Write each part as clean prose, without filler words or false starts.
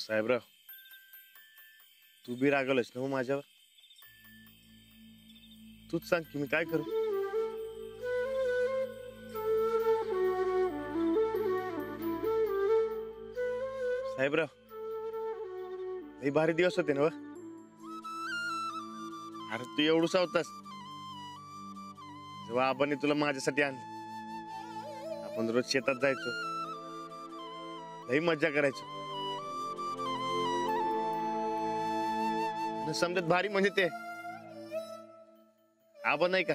साहेबराव, तू बी रागवलंस ना माझ्यावर? तूच सांग की मी काय करू? साहेबराव, लई भारी दिवस होते ना? अरे तू एवढूसा होतास जेव्हा आबांनी तुला माझ्यासाठी आणलं. आपण रोज शेतात जायचो, लई मज्जा करायचो. समजत भारी म्हणजे ते आबा नाही का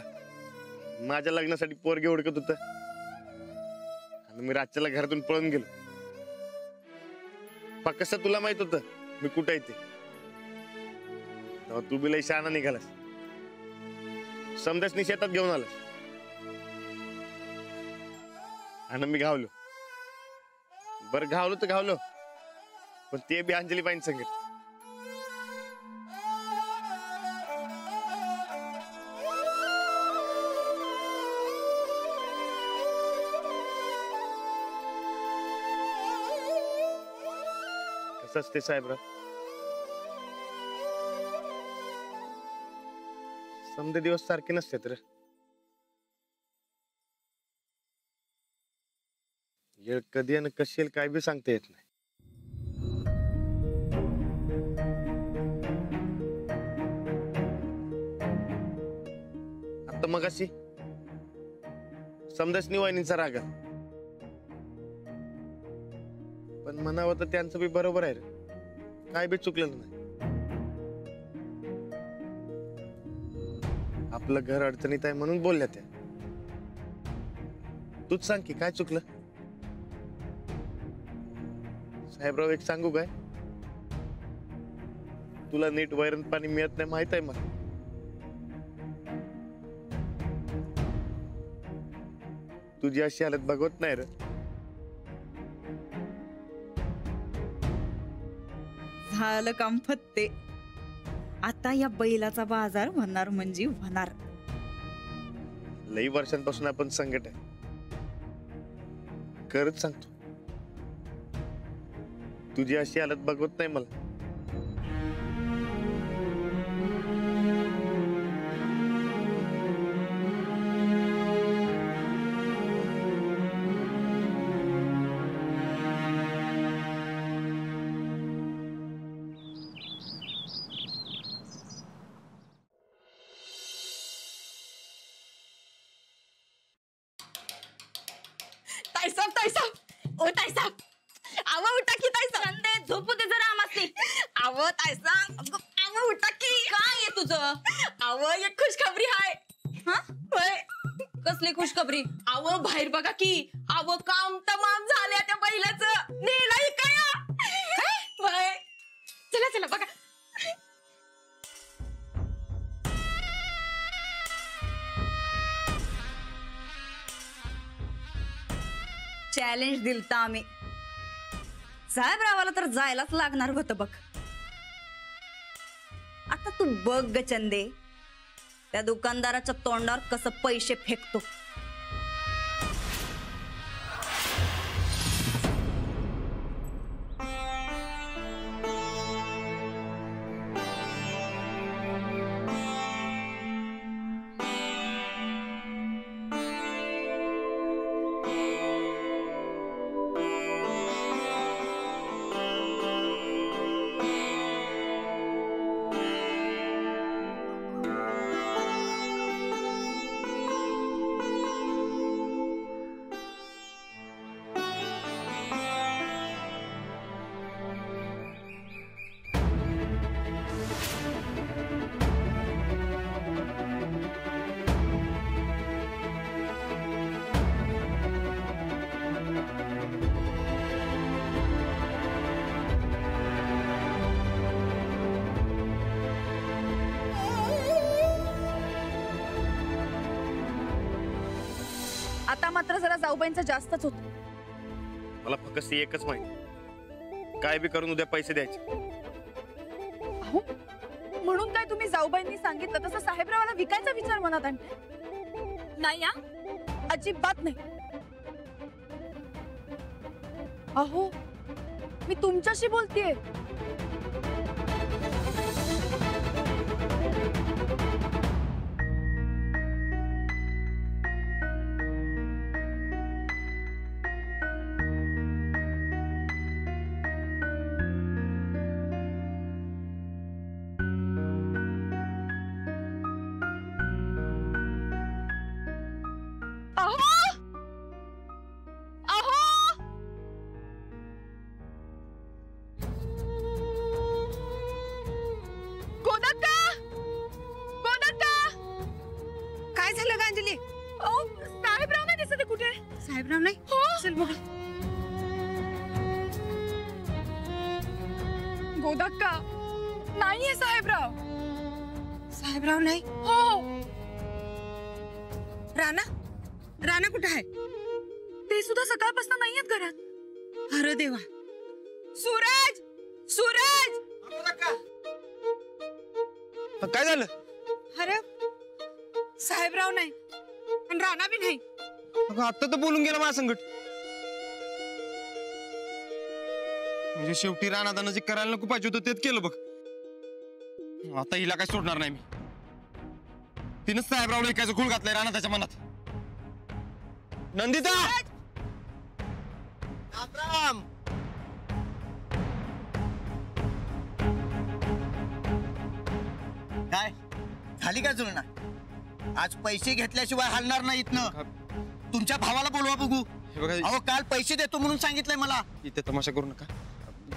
माझ्या लग्नासाठी पोरगे हुडकत होत आणि मी रातच्याला घरातून पळून गेलो. कसं तुला माहित होत मी कुठे येते? तेव्हा तू बी लई शहाणा निघालास. समजाच शेतात घेऊन आलास आणि मी घावलो. बरं घावलो तर घावलो, पण ते बी अंजली बाईन संगत. कसं असते साहेबराव, समजे दिवस सारखे नसते तर येळ कधी आणि कशी येईल काय बी सांगता येत नाही. आता मग अशी समजाच वहिनींचा राग, पण म्हणावं तर त्यांचं बी बरोबर आहे रे, काय बी चुकलेलं नाही. आपलं घर अडचणीत आहे म्हणून बोलल्या त्या. तूच सांग की काय चुकलं? साहेबराव एक सांगू काय, तुला नीट वैरण पाणी मिळत नाही माहित आहे मला. तुझी अशी हालत बघवत नाही रे. झालं काम फत्ते. आता या बैलाचा बाजार होणार म्हणजे होणार. लई वर्षांपासून आपण संकट आहे, खरंच सांगतो तुझी अशी हालत बघवत नाही मला. ओ ताईसाब, आव उठा की ताईसाब. संदे झोपू दे जरा आमासनी. आव ताईसाब, आव उठा की. काय आहे तुझं? आव एक खुशखबरी हाय. हा होय. कसली खुशखबरी? आव बाहेर बघा की. आव काम तमाम झाल्या त्या बैलाचं. नेलाय काय? होय. चला चला बघा. चॅलेंज दिलता आम्ही. साहेबरावाला तर जायलाच लागणार होतं बघ. आता तू बघ ग चंदे, त्या दुकानदाराच्या तोंडावर कसं पैसे फेकतो. आता मात्र जरा जाऊबाईंचं जास्तच होत. मला फक्त एकच माहिती, काय बी करून उद्या पैसे द्यायचे. म्हणून काय तुम्ही जाऊबाईंनी सांगितलं तसं साहेबरावाला विकायचा विचार मनात आणते? नाही हा, अजिबात नाही. अहो मी तुमच्याशी बोलतेय. काय झालं ग अंजली? साहेबराव नाही दिसत कुठे. साहेबराव नाही? चल बघ. गोदक्का नाहीये साहेबराव. साहेबराव नाही? हो. राणा राणा कुठे आहे? ते सुद्धा सकाळपासून नाहीयेत घरात. अरे देवा. सूरज सूरज. काय झालं? अरे साहेबराव नाही आणि राणा बी नाही. आता तर बोलून गेला माझ्या संकट. म्हणजे शेवटी राणादानं जे करायला नको पाहिजे होतं तेच केलं बघ. आता हिला काय सोडणार नाही मी. तिनं साहेबरावला एकाचं खूळ घातलंय राणा त्याच्या मनात. नंदिता राम. काय झाली का जुळणा? आज पैसे घेतल्याशिवाय हलणार नाही इथनं. तुमच्या भावाला बोलवा बघू. हे बघा अहो काल पैसे देतो म्हणून सांगितलंय मला. इथे तमाशा करू नका.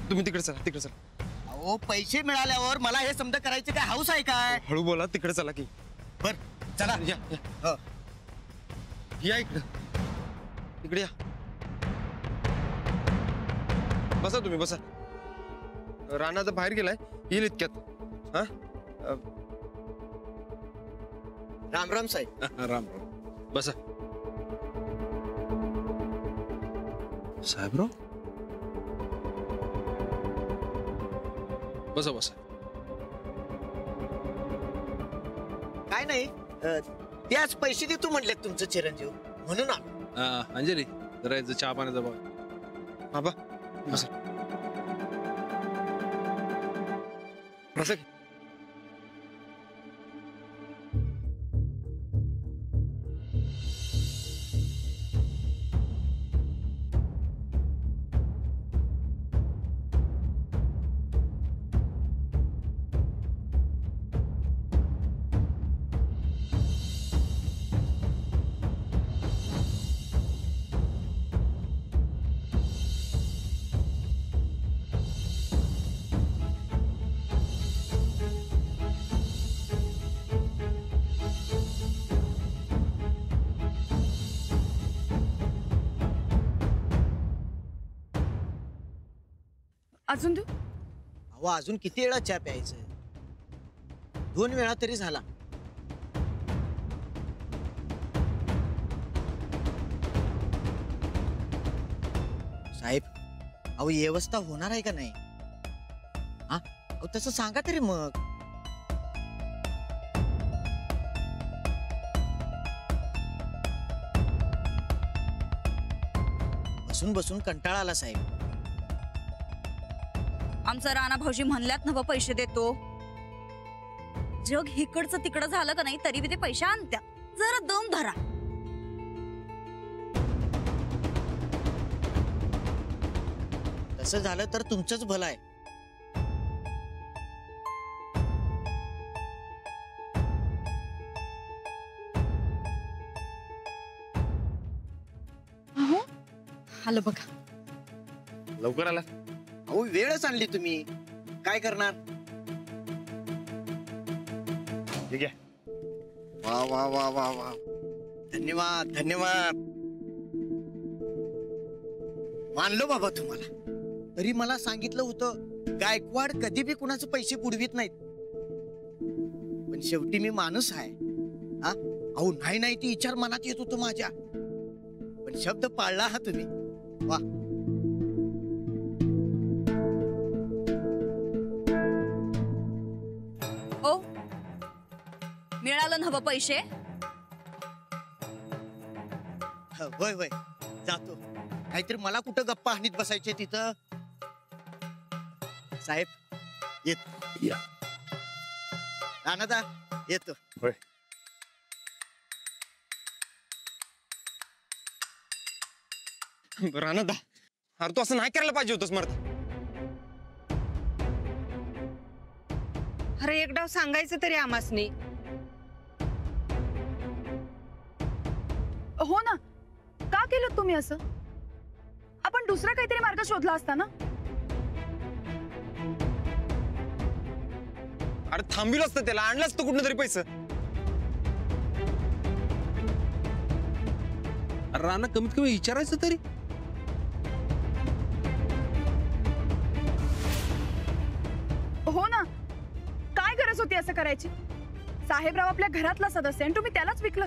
तुम्ही तिकडे चला तिकडे चला. अहो पैसे मिळाल्यावर मला हे समजा करायचे काय हाऊस आहे काय? हळू बोला तिकडे चला की. बर चला या या. हो. या इकडे इकडे या. बसा तुम्ही बसा. राणा तर बाहेर गेलाय येईल इतक्यात. हा राम राम साहेब. राम राम. बसा. साहेबराव बसा बसा. काय नाही ते आज पैसे देतो म्हणलेत तुमचं चिरंजीव म्हणून आलो. अंजली जरा याचं चहा पाण्याचा बघ. बाबा बसा बसा की. अजून तू अहो अजून किती वेळा चहा प्यायचं? 2 वेळा तरी झाला. साहेब अहो व्यवस्था होणार आहे का नाही? हा अहो तसं सांगा तरी मग. बसून बसून कंटाळा आला साहेब. आमचा राणा भाऊजी म्हणल्यात ना पैसे देतो. जग हिकडचं तिकडं झालं का नाही तरी बी ते पैसे आणत्या. जरा दम धरा. तसं झालं तर तुमचंच भलं आहे. आलं बघा. लवकर आला. अहो वेळच आणली तुम्ही. काय करणार? ठीक आहे. वा वा वा वा वा. धन्यवाद धन्यवाद. मानलो बाबा तुम्हाला. तरी मला सांगितलं होतं गायकवाड कधी बी कुणाचे पैसे बुडवीत नाहीत. पण शेवटी मी माणूस आहे. हा अहो नाही नाही ती विचार मनात येत होतो माझ्या. पण शब्द पाळला हा तुम्ही. वा. ओ मिळालं ना पैसे? होय होय जातो. नाहीतर मला कुठं गप्पा हाणीत बसायचे तिथं. साहेब येत या. राणादा येतो. होय. राणादा, अरे तू असं नाही करायला पाहिजे होतंस मर्द. अरे एक डाव सांगायचं तरी आमासनी. हो ना, का केलं तुम्ही असं? आपण दुसरा काहीतरी मार्ग शोधला असता ना. अरे थांबिल असतं त्याला, आणलंच तू कुठं तरी पैसे. अरे राणा कमीत कमी विचारायचं तरी. हो ना, काय गरज होती असं करायची? साहेबराव आपल्या घरातला सदस्य आणि तुम्ही त्यालाच विकलं.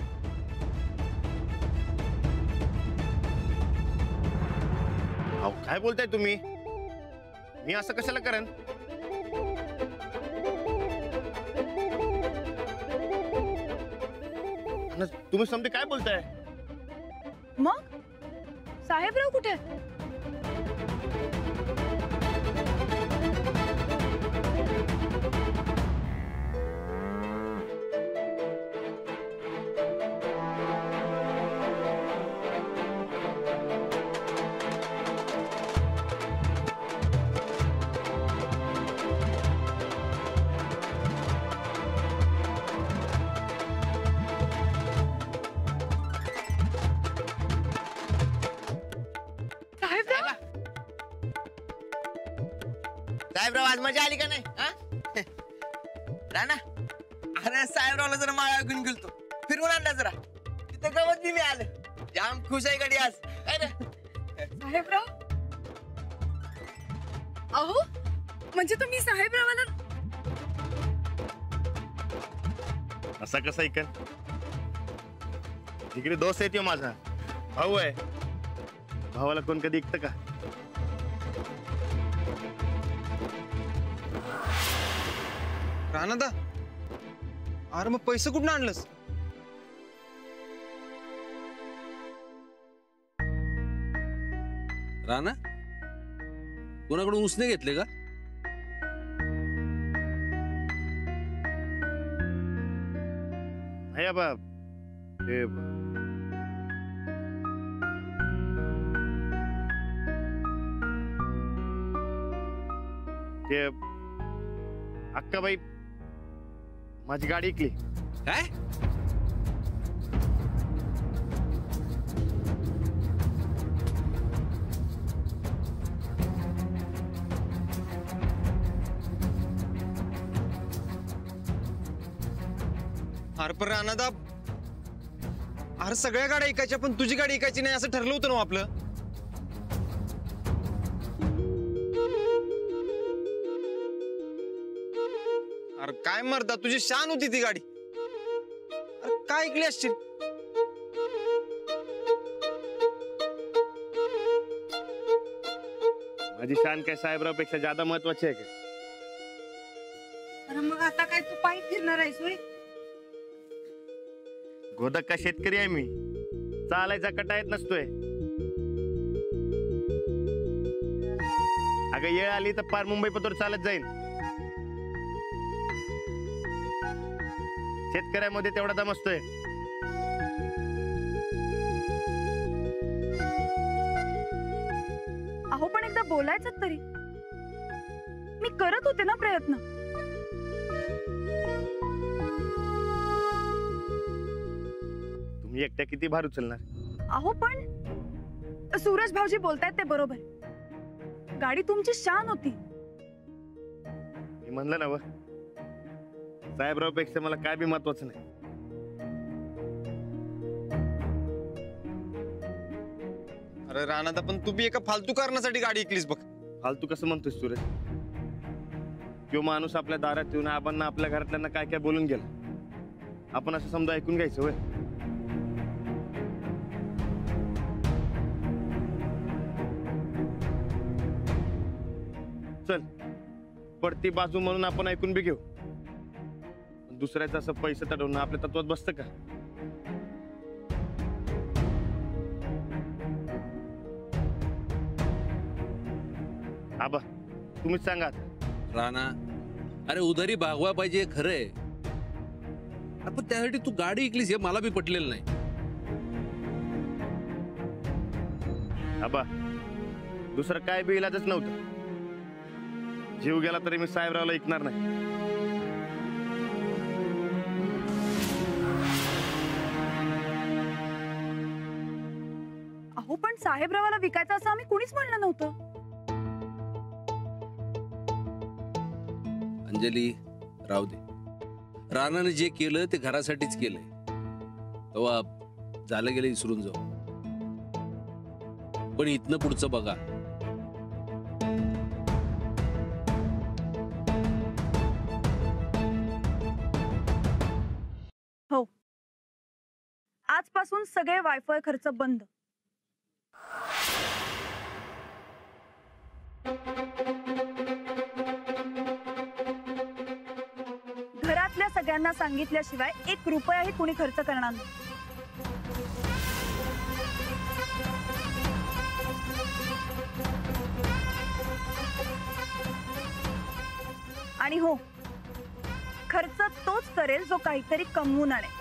अहो काय बोलताय तुम्ही? मी असं कशाला करेन? आणि तुम्ही समजे काय बोलताय? मग साहेबराव कुठे? साहेबराव, साहेबराव आज मजा आली का नाही? राणा, अरे साहेबरावला जरा माळा घेऊन गेलतो, फिरवून आणला जरा. तिथं गवत बी मिळालं. जाम खुश आहे गडी आज. काय रे? साहेबराव, अहो म्हणजे तुम्ही साहेबरावाला. असा कसा ऐकन? जिगरी दोस्त आहे तो माझा, भाऊ आहे. भावाला कोण कधी ऐकतं का? राणादा, अरे मग पैसे कुठून आणलंस? राणा कोणाकडून उसने घेतले का? नाही बाबा, ते अक्काबाई माझी गाडी ऐकली. काय? अरे पण राणादा, अरे सगळ्या गाड्या ऐकायच्या पण तुझी गाडी ऐकायची नाही असं ठरलं होतं ना आपलं. अरे काय मर्दा, तुझी शान होती ती गाडी. अरे काय ऐकली असशील? माझी शान काय साहेबराव पेक्षा ज्यादा महत्वाची आहे का? अरे मग आता काय तू पायी फिरणार आहेस होय? गोदक का शेतकरी आहे मी, चालायचा कटा येत नसतोय. अगं येळ आली तर पार मुंबई पतोर चालत जाईल. शेतकऱ्यामध्ये तेवढा दम असतोय. अहो पण एकदा बोलायचं तरी. मी करत होते ना प्रयत्न. तुम्ही एकट्या किती भार उचलणार? अहो पण सूरज भाऊजी बोलतायत ते बरोबर. गाडी तुमची शान होती. मी म्हणलं ना व, साहेबराव पेक्षा मला काय बी महत्वाचं नाही. अरे राणादा, पण तू बी एका फालतू कारणासाठी गाडी ऐकलीस बघ. फालतू कसं म्हणतोय सूरज? किंवा माणूस आपल्या दारात येऊन आपण आपल्या घरातल्यांना काय काय बोलून गेला, आपण असं समजा ऐकून घ्यायचं होय? चल, पडती बाजू म्हणून आपण ऐकून बी घेऊ. दुसऱ्याचं असं पैसे तडवणं आपल्या तत्वात बसतं का? आबा तुम्हीच सांगा. राणा, अरे उधारी भागवा पाहिजे खरंय, पण त्यासाठी तू गाडी ऐकलीस हे मला बी पटलेलं नाही. आबा दुसरं काय बी इलाजच नव्हतं. जीव गेला तरी मी साहेबरावला ऐकणार नाही. अहो पण साहेबरावाला विकायचं असं आम्ही कुणीच म्हणलं नव्हतं. अंजली राहू दे. राणाने जे केलं ते घरासाठीच केलंय. तेव्हा झालं गेलं विसरून जाऊ. पण इथनं पुढचं बघा. हो, आजपासून सगळे वायफाय खर्च बंद. घरातल्या सगळ्यांना सांगितल्याशिवाय 1 रुपयाही कुणी खर्च करणार नाही. आणि हो, खर्च तोच करेल जो काहीतरी कमवून आणेल.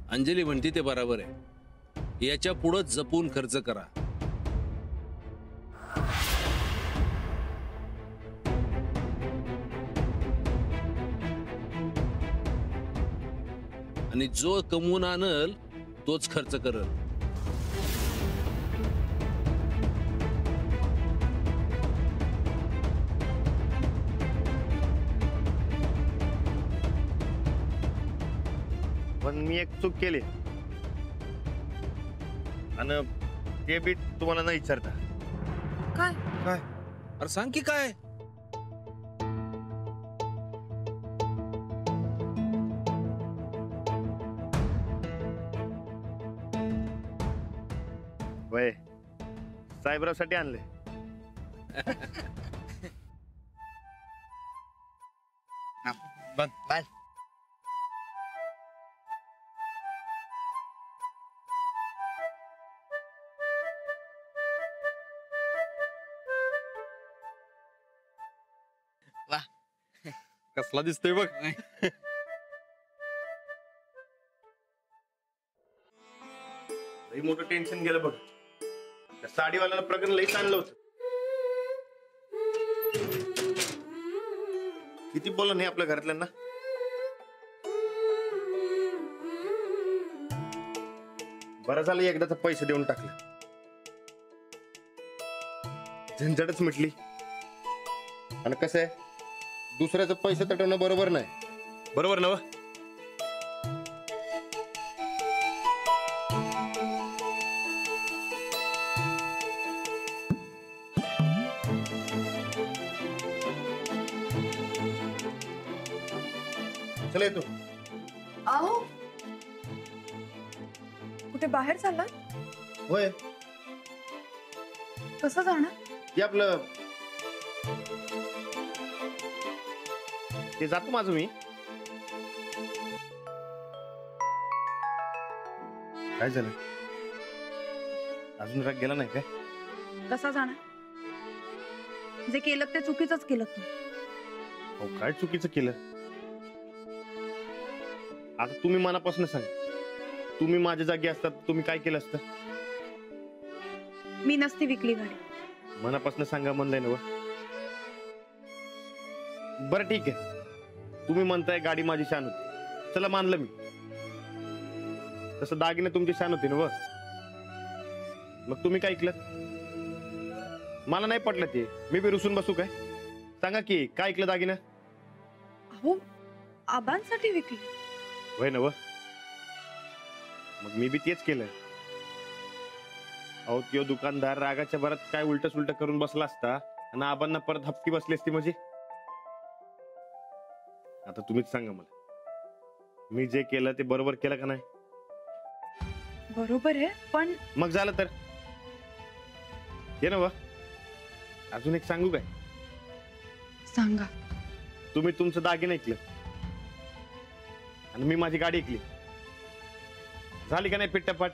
अंजली म्हणते ते बरोबर आहे. याच्या पुढे जपून खर्च करा. आणि जो कमवून आणल तोच खर्च करल. पण मी एक चूक केली आणि ते बी तुम्हाला नाही विचारता. काय? अरे सांग की काय. वय साहेबराव साठी आणले. बंद. कसला दिसतोय बघ. लई मोठं टेन्शन गेलं बघ. त्या साडीवाल्याला प्रकरण लई आणलं होतं. किती बोललं नाही आपल्या घरातल्यांना. बरं झालं एकदाच पैसे देऊन टाकले. झंझटच मिटली. आणि कसं आहे, दुसऱ्याचं पैसे तटवणं बरोबर नाही. बरोबर ना? चला येतो. अहो, कुठे बाहेर चालला? होय, कसं जाणार? ते आपलं ते जातो माझं मी. काय झालं? अजून राग गेला नाही काय? कसा जाणार? जे केलं ते चुकीचंच केलं तू. अहो काय चुकीचं केलं? आता तुम्ही मनापासून सांगा, तुम्ही माझ्या जागी असतात तुम्ही काय केलं असतं? मी नसती विकली गाडी. मनापासून सांगा म्हणलंय ना. बरं ठीक आहे, तुम्ही म्हणताय गाडी माझी शान होती. चला मानलं मी. तसं दागिने तुमची शान होती ना. मग तुम्ही काय ऐकलं? मला नाही पटलं ते. मी बी रुसून बसू काय? सांगा की काय ऐकलं दागिनं? अहो, आबांसाठी विकली. होय ना. मग मी बी तेच केलं. अहो त्यो दुकानदार रागाच्या भरात काय उलट सुलट करून बसला असता आणि आबांना परत हप्ती बसली असती म्हणजे. आता तुम्हीच सांगा मला, मी जे केलं ते बरोबर केलं का नाही? बरोबर आहे, पण मग झालं तर हे ना. अजून एक सांगू काय? सांगा. तुम्ही तुमचं दागिने ऐकलं आणि मी माझी गाडी ऐकली. झाली का नाही पिट्टपाट?